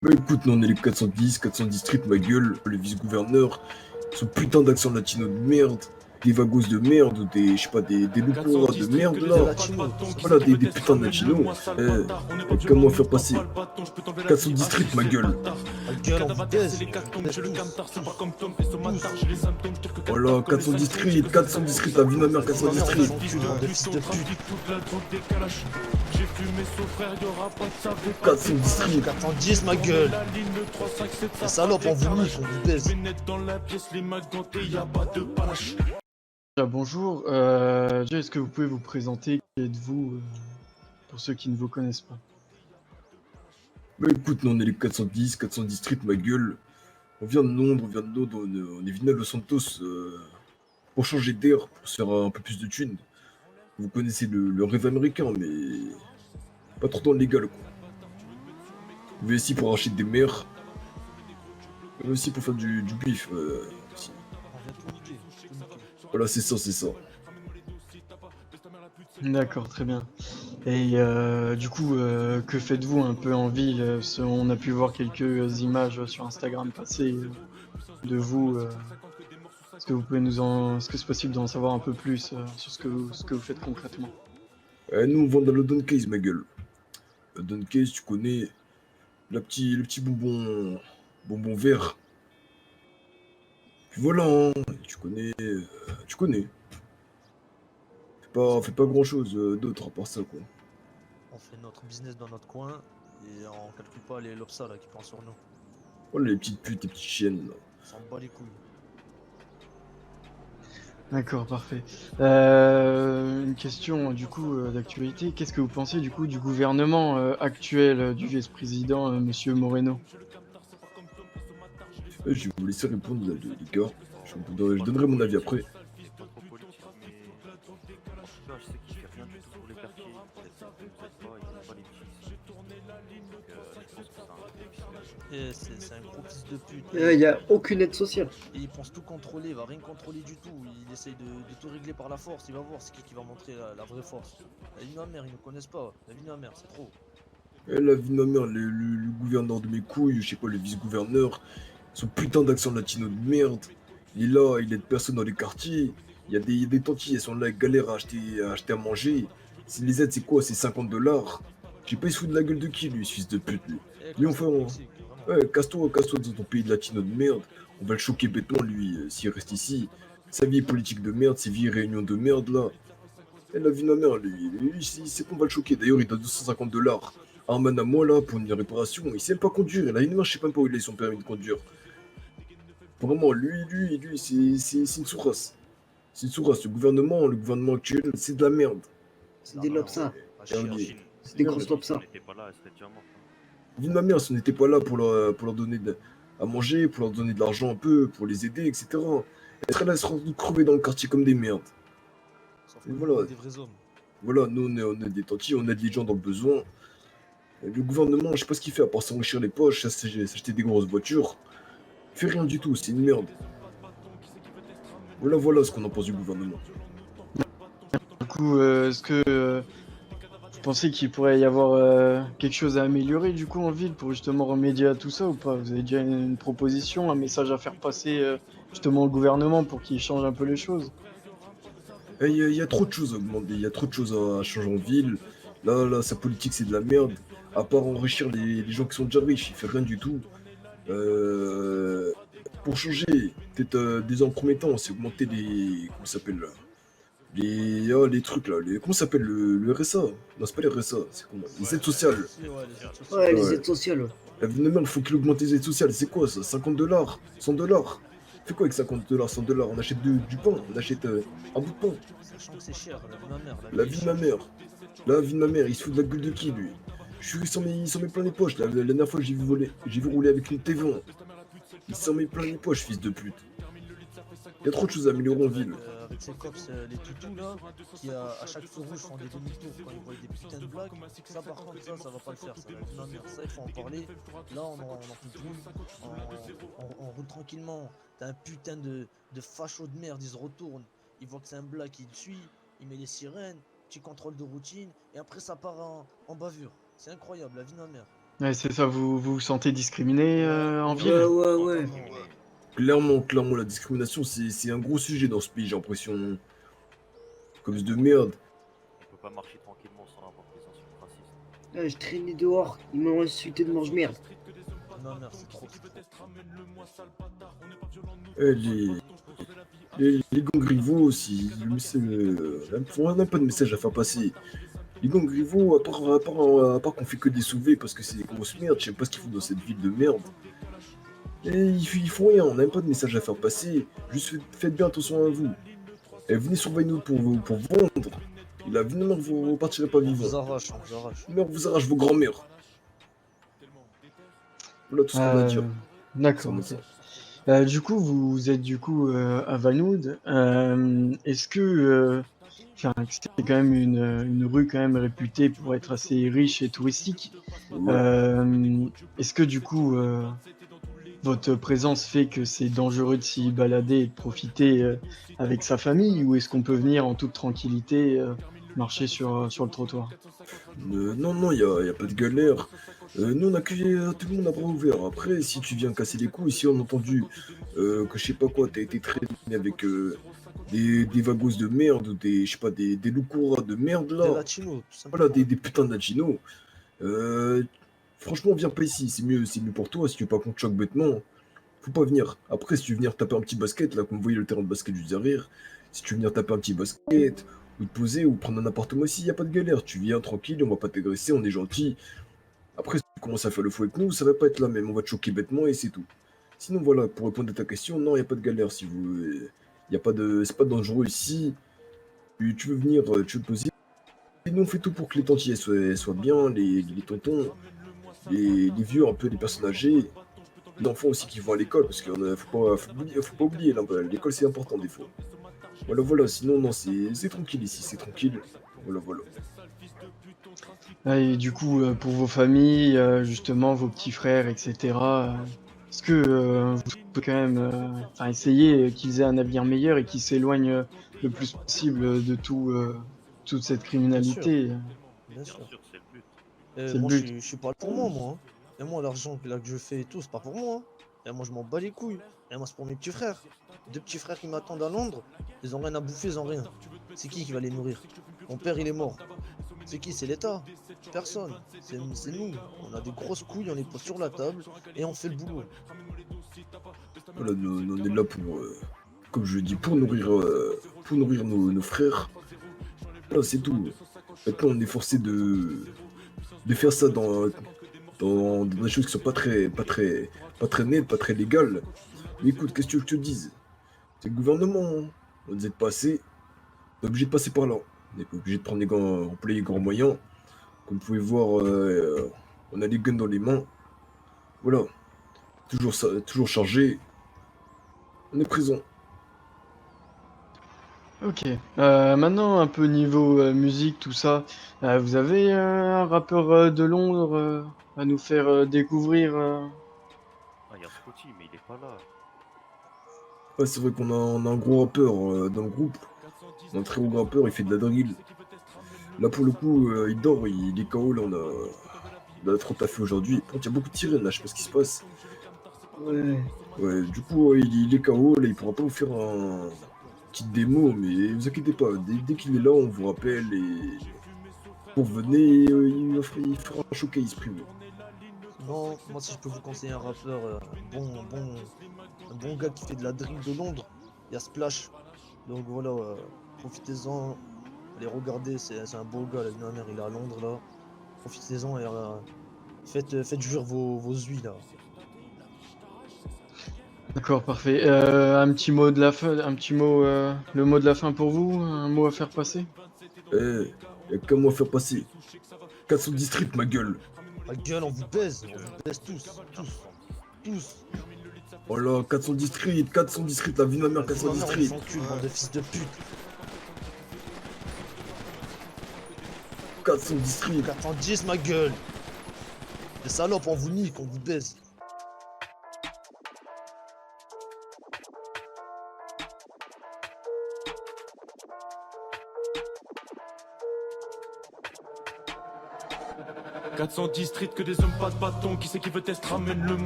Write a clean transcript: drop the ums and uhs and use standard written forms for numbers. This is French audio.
Bah écoute, nous on est les 410 street, ma gueule, les vice-gouverneurs, ce putain d'accent latino de merde, des vagos de merde, ou des, je sais pas, des loups de 410 street merde que les là. ailes pas de bâton qui Voilà, sait qui des veut tester putains de ramène le latinos. moi sale bâtard. On n'est pas du Comment monde, faire on n'a passer pas le bâton, je peux t'enlever la vie 410 street, assis ma c'est gueule. bâtard. Ma Les gueule, on vous cadavres c'est baise. les catombes, Baise j'ai le tous. camtar, c'est pas Tous. comme Tom et ce matar, j'ai les symptômes, pire que Voilà, Qatar, comme les 410 symptômes, j'ai street, que 410 street, la vie de ma mère, La vie de ma 410 mère, on street. vous encule, bande de fils fils au de pute. trafic, toute la drogue des calaches. J'ai fumé son frère, y'aura pas de savez pas 410 street. 410, ma gueule. la ligne 3, 5, 7, Les salopes, on vous nique, on vous baise. Lunettes dans la pièce, les mains gantées, y a pas de panache. Bonjour, déjà, est-ce que vous pouvez vous présenter? Qui êtes-vous, pour ceux qui ne vous connaissent pas? Bah écoute, nous on est les 410 street, ma gueule. On vient de Londres, on est venu à Los Santos pour changer d'air, pour se faire un peu plus de thunes. Vous connaissez le rêve américain, mais pas trop dans le légal, quoi. On vient ici pour acheter des mers, mais aussi pour faire du bif. Aussi. On vient tout niquer, tout niquer. Voilà, c'est ça, c'est ça. D'accord, très bien. Et du coup, que faites-vous un peu en ville? On a pu voir quelques images sur Instagram passer de vous. Est-ce que vous pouvez est-ce que c'est possible d'en savoir un peu plus sur ce que vous faites concrètement? Nous, on vend dans le Don Case, ma gueule. Le Don Case, tu connais le petit bonbon vert. Puis voilà, hein, tu connais. Fais pas grand-chose d'autre à part ça, quoi. On fait notre business dans notre coin et on calcule pas les lopsas là qui pensent sur nous. Voilà les petites putes, les petites chiennes, là. On s'en bat les couilles. D'accord, parfait. Une question du coup d'actualité. Qu'est-ce que vous pensez du coup du gouvernement actuel du vice-président Monsieur Moreno? Je vais vous laisser répondre, là, les gars. Je donnerai mon avis après. Pas trop politique, mais en tout cas, je sais qu'il fait rien du tout pour les quartiers. Vous êtes pas, il aime pas les petits ici. Donc, je pense que c'est un gros vice-versa. Et c'est un gros fils de pute. Il n'y a aucune aide sociale. Et il pense tout contrôler, il va rien contrôler du tout. Il essaye de tout régler par la force. Il va voir c'est qui va montrer la vraie force. La vie de ma mère, ils ne connaissent pas. La vie de ma mère, c'est trop. La vie de ma mère, le gouverneur de mes couilles, je sais pas, le vice-gouverneur, son putain d'accent latino de merde. Il est là, il aide personne dans les quartiers. Il y a des tantis, elles sont là, elles galèrent à acheter à manger. S'il les aide, c'est quoi? C'est 50 $. J'ai pas, il se fout de la gueule de qui, lui, ce fils de pute, lui. Eh, Lui, on casse-toi fait. du Mexique, vraiment. Ouais, casse-toi dans ton pays de latino de merde. On va le choquer bêtement, lui, s'il reste ici. Sa vie politique de merde, ses vieilles réunions de merde, là. Elle a vu ma mère, lui, c'est qu'on va le choquer. D'ailleurs, il donne 250 $ à un man à moi, là, pour une réparation. Il sait même pas conduire. Il a une main, je sais même pas où il a son permis de conduire. Vraiment, lui, c'est une sous-race. C'est une sous-race. Le gouvernement actuel, c'est de la merde. C'est des lopsas. À Et chier, on à dit- chier. C'est des Merde, grosses Si on lopsas. n'était pas là, elle serait déjà morte. La vie de ma mère, si on n'était pas là pour leur donner à manger, pour leur donner de l'argent un peu, pour les aider, etc. Elle serait là, elle serait crever dans le quartier comme des merdes. Sauf que Et nous, voilà. on est des vrais hommes. Voilà, nous on est des tantis, on aide les gens dans le besoin. Et le gouvernement, je sais pas ce qu'il fait à part s'enrichir les poches, s'acheter des grosses voitures. Il fait rien du tout, c'est une merde. Voilà ce qu'on en pense du gouvernement. Du coup, est-ce que vous pensez qu'il pourrait y avoir quelque chose à améliorer du coup en ville pour justement remédier à tout ça ou pas? Vous avez déjà une proposition, un message à faire passer justement au gouvernement pour qu'il change un peu les choses? Il y a trop de choses à augmenter, il y a trop de choses à changer en ville. Là, sa politique c'est de la merde. À part enrichir les gens qui sont déjà riches, il fait rien du tout. Euh, pour changer, peut-être déjà en premier temps, c'est augmenter les. Comment ça s'appelle là? Les trucs là. Comment ça s'appelle le RSA? Non, c'est pas les RSA, c'est comment? Les aides sociales. Si, ouais, les aides sociales. Ouais, les Ouais. aides sociales. La vie de ma mère, il faut qu'il augmente les aides sociales. C'est quoi ça? 50 $? 100 $? Fais quoi avec 50 $, 100 $? On achète du pain, on achète un bout de pain. Sachant que c'est cher, la vie de ma mère. La vie de ma mère. La vie de ma mère, il se fout de la gueule de qui lui? Il s'en met plein les poches. La dernière fois, j'ai vu rouler avec une TV1. Il s'en met plein les poches, fils de pute. Il y a trop de choses à améliorer en ville. Avec ces cops, les toutous là, qui à chaque feu rouge font des demi-tours quand ils voient des putains de blagues. Ça par contre, ça va pas le faire, ça. La vie de ma mère, ça il faut en parler. Là, on en peut plus. On roule tranquillement. T'as un putain de facho de merde, il se retourne. Il voit que c'est un black, il le suit. Il met les sirènes, petit contrôle de routine. Et après, ça part en bavure. C'est incroyable, la vie de ma mère. Ouais, c'est ça, vous vous sentez discriminé en ville? Ouais, Oh, ouais. clairement, oui. Clairement, la discrimination, c'est un gros sujet dans ce pays, j'ai l'impression. Comme de merde. On peut pas marcher tranquillement sans avoir des insultes racistes. Là, je traînais dehors, ils m'ont insulté de mange-merde. Non, merde, c'est trop. Eh, les gangs rivaux aussi, on n'a pas de message à faire passer. Les gangs rivaux, à part qu'on fait que des sauvés parce que c'est des grosses merdes, je sais pas ce qu'ils font dans cette ville de merde. Et ils font rien, on n'a même pas de message à faire passer. Juste faites bien attention à vous. Et venez surveiller nous pour vendre. Et là, venez, vous partirez pas On vivant. vous arrache, on vous arrache. Mère vous arrache vos grands-mères. Voilà tout ce qu'on a à dire. D'accord, Concernant ok. ça. Du coup, vous êtes du coup à Vanoud. Est-ce que, enfin, c'est quand même une rue quand même réputée pour être assez riche et touristique. Ouais. Est-ce que du coup, votre présence fait que c'est dangereux de s'y balader et de profiter avec sa famille, ou est-ce qu'on peut venir en toute tranquillité marcher sur le trottoir? Non, y a pas de galère. Nous, on accueille tout le monde à bras ouverts. Après, si tu viens casser les couilles, si on a entendu que je sais pas quoi, t'as été traîné avec des vagos de merde ou je sais pas, des loukoura de merde Des là. latinos, tout simplement. Voilà, des putains de latinos. Euh, Franchement, viens pas ici, c'est mieux pour toi. Si tu veux pas qu'on te choque bêtement, faut pas venir. Après, si tu veux venir taper un petit basket, là, comme vous voyez le terrain de basket juste derrière, si tu veux venir taper un petit basket, ou te poser, ou prendre un appartement ici, y a pas de galère. Tu viens tranquille, on va pas t'agresser, on est gentil. Après, si tu commences à faire le fou avec nous, ça va pas être là même, on va te choquer bêtement et c'est tout. Sinon, voilà, pour répondre à ta question, non, y a pas de galère. Si vous, y a pas de, c'est pas dangereux ici. Tu veux venir, tu veux te poser. Et nous, on fait tout pour que les tantiers soient bien, les tontons, les vieux, un peu les personnes âgées, les enfants aussi qui vont à l'école, parce qu'il faut pas oublier, là, l'école c'est important des fois. Voilà, sinon, non, c'est tranquille ici, c'est tranquille. Voilà. Ah, et du coup, pour vos familles, justement, vos petits frères, etc., est-ce que vous pouvez quand même enfin, essayer qu'ils aient un avenir meilleur et qu'ils s'éloignent le plus possible de toute cette Bien sûr, criminalité? bien Bien sûr. sûr, c'est le but. C'est le Moi, but. je suis pas là pour moi. Hein. Et moi, l'argent que je fais et tout, c'est pas pour moi. Hein. Et moi, je m'en bats les couilles. Et moi, c'est pour mes petits frères. Deux petits frères qui m'attendent à Londres, ils ont rien à bouffer, ils ont rien. C'est qui va les nourrir? Mon père, il est mort. C'est qui? C'est l'État. Personne. C'est nous. On a des grosses couilles, on les pose sur la table et on fait le boulot. Voilà, nous, on est là pour, comme je le dis, pour nourrir nos frères. Voilà, c'est tout. Maintenant, on est forcé de faire ça dans des choses qui sont pas très nettes, pas très légales. Mais écoute, qu'est-ce que tu veux que je te dise? C'est le gouvernement, hein. On nous aide pas assez. On est obligé de passer par là. On est obligé de prendre employer les grands moyens. Comme vous pouvez voir, on a les guns dans les mains. Voilà. Toujours chargé. On est présent. Ok. Maintenant, un peu niveau musique, tout ça. Vous avez un rappeur de Londres à nous faire découvrir Ah, il y a Scotty, mais il est pas là. Ouais, c'est vrai on a un gros rappeur dans le groupe. On a un très gros rappeur, il fait de la drill. Là, pour le coup, il dort, il est KO. Là, on a trop taffé aujourd'hui. Par contre, il y a beaucoup de sirènes là, je sais pas ce qui se passe. Ouais. Ouais, du coup, il est KO. Là, il pourra pas vous faire un petite démo, mais vous inquiétez pas. Dès qu'il est là, on vous rappelle et vous revenez. Il fera un showcase privé. Non, moi, si je peux vous conseiller un rappeur, un bon gars qui fait de la drill de Londres, il y a Splash. Donc voilà, profitez-en. Allez regarder, c'est un beau gars, là, ma mère, il est à Londres là. Profitez-en et faites jouir vos huiles là. D'accord, parfait. Un petit mot de la fin, un petit mot, le mot de la fin pour vous, un mot à faire passer? Y'a qu'à moi faire passer. 410 Street, ma gueule. Ma gueule, on vous baise tous. Voilà, 410 Street, la vie de ma mère, Ma 410 mère, on Street. vous encule, bande de fils de pute. 410 Street. 410 ma gueule. Les salopes, on vous nique, on vous baise. 410 street que des hommes pas de bâton. Qui c'est qui veut test ramène le moins.